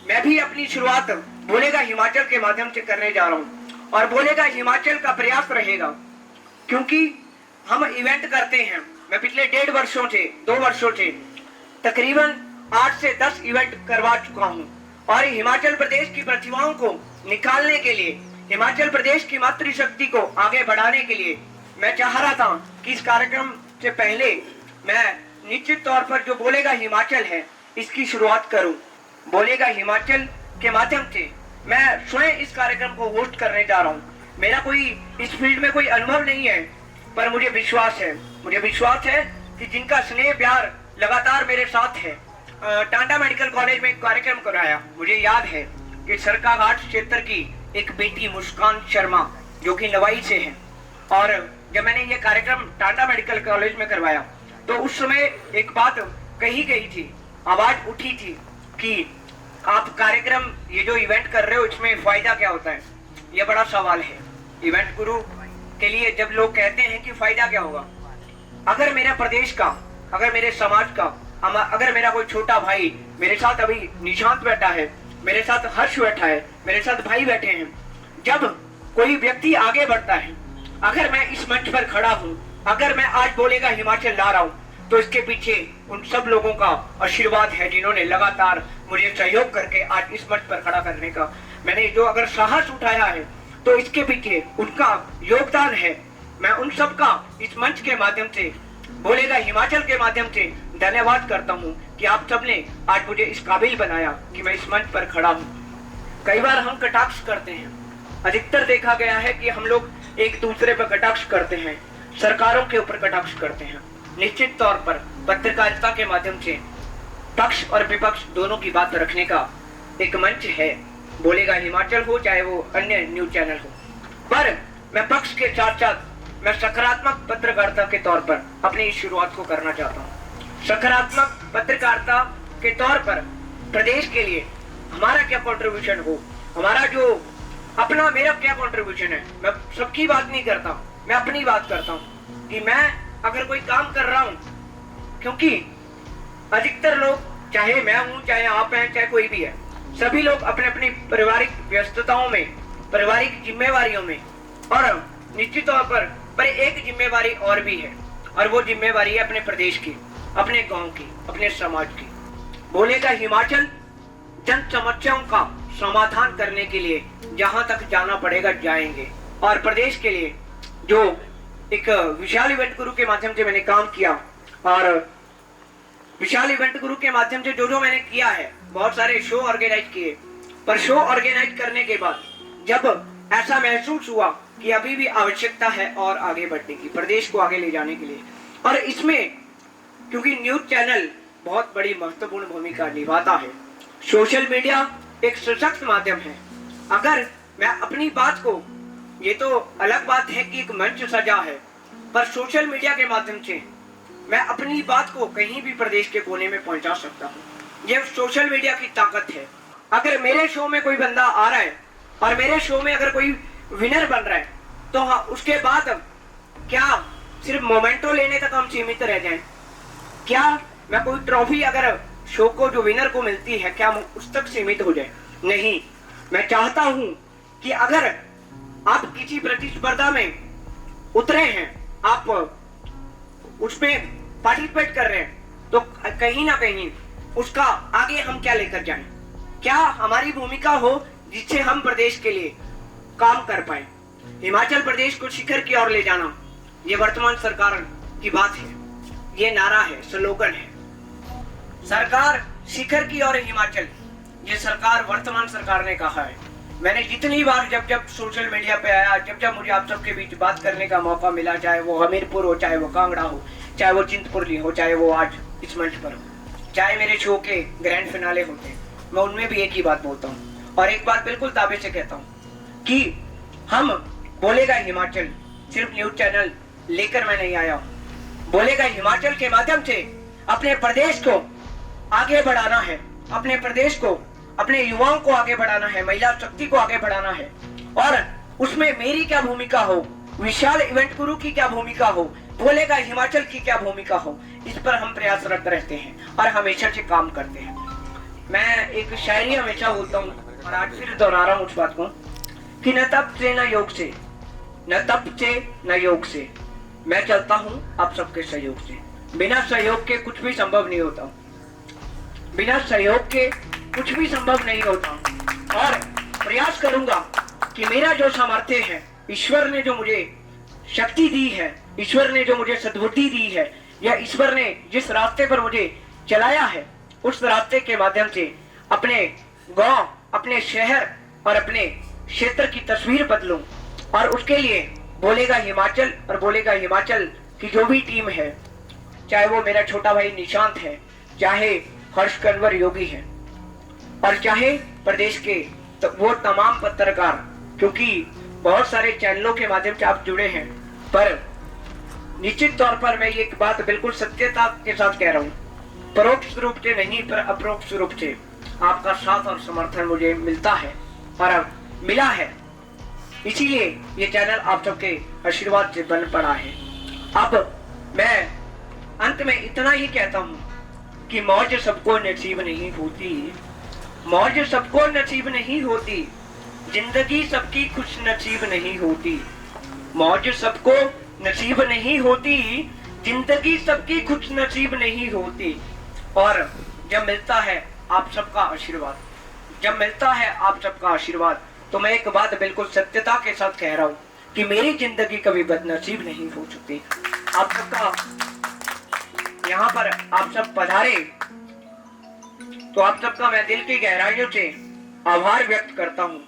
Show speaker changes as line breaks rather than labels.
मैं भी अपनी शुरुआत बोलेगा हिमाचल के माध्यम से करने जा रहा हूँ और बोलेगा हिमाचल का प्रयास रहेगा, क्योंकि हम इवेंट करते हैं। मैं पिछले 1.5 वर्षों से 2 वर्षों से तकरीबन 8 से 10 इवेंट करवा चुका हूँ और हिमाचल प्रदेश की प्रतिभाओं को निकालने के लिए, हिमाचल प्रदेश की मातृशक्ति को आगे बढ़ाने के लिए मैं चाह रहा था कि इस कार्यक्रम से पहले मैं निश्चित तौर पर जो बोलेगा हिमाचल है इसकी शुरुआत करूं। बोलेगा हिमाचल के माध्यम से मैं स्वयं इस कार्यक्रम को होस्ट करने जा रहा हूं। मेरा कोई इस फील्ड में कोई अनुभव नहीं है, पर मुझे विश्वास है कि जिनका स्नेह प्यार लगातार मेरे साथ है। टांडा मेडिकल कॉलेज में एक कार्यक्रम कराया, मुझे याद है कि सरकाघाट क्षेत्र की एक बेटी मुस्कान शर्मा जो कि नवाई से है, और जब मैंने ये कार्यक्रम टांडा मेडिकल कॉलेज में करवाया तो उस समय एक बात कही गई थी, आवाज उठी थी कि आप कार्यक्रम ये जो इवेंट कर रहे हो इसमें फायदा क्या होता है। ये बड़ा सवाल है इवेंट गुरु के लिए। जब लोग कहते हैं कि फायदा क्या होगा, अगर मेरे प्रदेश का, अगर मेरे समाज का, अगर मेरा कोई छोटा भाई, मेरे साथ अभी निशांत बैठा है, मेरे साथ हर्ष बैठा है, मेरे साथ भाई बैठे हैं, जब कोई व्यक्ति आगे बढ़ता है, अगर मैं इस मंच पर खड़ा हूँ, अगर मैं आज बोलेगा हिमाचल ला रहा हूँ, तो इसके पीछे उन सब लोगों का आशीर्वाद है जिन्होंने लगातार मुझे सहयोग करके आज इस मंच पर खड़ा करने का मैंने जो अगर साहस उठाया है तो इसके पीछे उनका योगदान है। मैं उन सब का इस मंच के माध्यम से, बोलेगा हिमाचल के माध्यम से धन्यवाद करता हूँ कि आप सबने आज मुझे इस काबिल बनाया कि मैं इस मंच पर खड़ा हूँ। कई बार हम कटाक्ष करते हैं, अधिकतर देखा गया है कि हम लोग एक दूसरे पर कटाक्ष करते हैं, सरकारों के ऊपर कटाक्ष करते हैं। निश्चित तौर पर पत्रकारिता के माध्यम से पक्ष और विपक्ष दोनों की बात रखने का एक मंच है, बोलेगा हिमाचल हो चाहे वो अन्य न्यूज चैनल हो। पर मैं पक्ष के साथ साथ मैं सकारात्मक पत्रकारिता के तौर पर अपनी इस शुरुआत को करना चाहता हूँ। सकारात्मक पत्रकारिता के तौर पर प्रदेश के लिए हमारा क्या कंट्रीब्यूशन हो, हमारा जो अपना मेरा क्या कंट्रीब्यूशन है। मैं सबकी बात नहीं करता, मैं अपनी बात करता हूँ कि मैं अगर कोई काम कर रहा हूं, क्योंकि अधिकतर लोग, चाहे मैं हूं, चाहे आप हैं, चाहे कोई भी है, सभी लोग अपने अपनी पारिवारिक व्यस्तताओं में, पारिवारिक जिम्मेवारियों में, और निश्चित तौर पर एक जिम्मेवारी और भी है, और वो जिम्मेवारी है अपने प्रदेश की, अपने गांव की, अपने समाज की। बोलेगा हिमाचल जन समस्याओं का समाधान करने के लिए जहां तक जाना पड़ेगा जाएंगे, और प्रदेश के लिए जो एक विशाल इवेंट गुरु के माध्यम से मैंने काम किया, और विशाल इवेंट गुरु के माध्यम से जो मैंने किया है, बहुत सारे शो ऑर्गेनाइज किए, पर शो ऑर्गेनाइज करने के बाद जब ऐसा महसूस हुआ कि अभी भी आवश्यकता है और आगे बढ़ने की, प्रदेश को आगे ले जाने के लिए, और इसमें क्योंकि न्यूज चैनल बहुत बड़ी महत्वपूर्ण भूमिका निभाता है, सोशल मीडिया एक सशक्त माध्यम है। अगर मैं अपनी बात को, ये तो अलग बात है कि एक मंच सजा है, पर सोशल मीडिया के माध्यम से मैं अपनी बात को कहीं भी प्रदेश के कोने में पहुंचा सकता हूं। ये सोशल मीडिया की ताकत है। अगर मेरे शो में कोई बंदा आ रहा है और मेरे शो में अगर कोई विनर बन रहा है, तो हाँ, उसके बाद क्या सिर्फ मोमेंटो लेने तक हम सीमित रह जाएं? क्या मैं कोई ट्रॉफी अगर शो को जो विनर को मिलती है, क्या उस तक सीमित हो जाए? नहीं, मैं चाहता हूं कि अगर आप किसी प्रतिस्पर्धा में उतरे हैं, आप उसमें पार्टिसिपेट कर रहे हैं, तो कहीं ना कहीं उसका आगे हम क्या लेकर जाएं? क्या हमारी भूमिका हो जिससे हम प्रदेश के लिए काम कर पाए। हिमाचल प्रदेश को शिखर की ओर ले जाना, ये वर्तमान सरकार की बात है, ये नारा है, स्लोगन है। सरकार शिखर की ओर हिमाचल, ये सरकार, वर्तमान सरकार ने कहा है। मैंने जितनी बार जब सोशल मीडिया पे आया, जब मुझे आप सबके बीच बात करने का मौका मिला, चाहे वो हमीरपुर हो, चाहे वो कांगड़ा हो, चाहे वो चिंतपूर्णी हो, चाहे वो आज इस मंच पर हो, चाहे मेरे शो के ग्रैंड फिनाले होते, मैं उनमें भी एक ही बात बोलता हूँ और एक बात बिल्कुल दावे से कहता हूँ कि हम बोलेगा हिमाचल सिर्फ न्यूज चैनल लेकर मैं नहीं आया हूँ। बोलेगा हिमाचल के माध्यम से अपने प्रदेश को आगे बढ़ाना है, अपने प्रदेश को, अपने युवाओं को आगे बढ़ाना है, महिला शक्ति को आगे बढ़ाना है, और उसमें मेरी क्या भूमिका हो, विशाल इवेंट गुरु की क्या भूमिका हो, बोलेगा हिमाचल की क्या भूमिका हो, इस पर हम प्रयासरत रहते हैं और हमेशा से काम करते हैं। मैं एक शायरी हमेशा बोलता हूँ और आज फिर दोहरा रहा हूँ उस बात को कि न तप से न योग से, न तप से न योग से, मैं चलता हूँ आप सबके सहयोग से। बिना सहयोग के कुछ भी संभव नहीं होता, बिना सहयोग के कुछ भी संभव नहीं होता। और प्रयास करूंगा कि मेरा जो सामर्थ्य है, ईश्वर ने जो मुझे शक्ति दी है, ईश्वर ने जो मुझे सद्बुद्धि दी है, या ईश्वर ने जिस रास्ते पर मुझे चलाया है, उस रास्ते के माध्यम से अपने गांव, अपने शहर और अपने क्षेत्र की तस्वीर बदलूं। और उसके लिए बोलेगा हिमाचल और बोलेगा हिमाचल की जो भी टीम है, चाहे वो मेरा छोटा भाई निशांत है, चाहे हर्ष कंवर योगी है, और चाहे प्रदेश के तो वो तमाम पत्रकार, क्योंकि बहुत सारे चैनलों के माध्यम से आप जुड़े हैं, पर निश्चित तौर पर मैं ये बात बिल्कुल सत्यता के साथ कह रहा हूँ, परोक्ष रूप से नहीं पर अप्रोक्ष रूप से आपका साथ और समर्थन मुझे मिलता है और अब मिला है, इसीलिए ये चैनल आप सबके आशीर्वाद से बन पड़ा है। अब मैं अंत में इतना ही कहता हूँ कि मौज सबको नसीब नहीं होती, मौज सबको नसीब नहीं होती, जिंदगी सबकी खुश नसीब नहीं होती, मौज सबको नसीब नहीं होती, जिंदगी सबकी खुश नसीब नहीं होती। और जब मिलता है आप सबका आशीर्वाद, जब मिलता है आप सबका आशीर्वाद, तो मैं एक बात बिल्कुल सत्यता के साथ कह रहा हूँ कि मेरी जिंदगी कभी बदनसीब नहीं हो सकती। आप सबका यहाँ पर आप सब पधारे तो आप सबका मैं दिल की गहराइयों से आभार व्यक्त करता हूँ।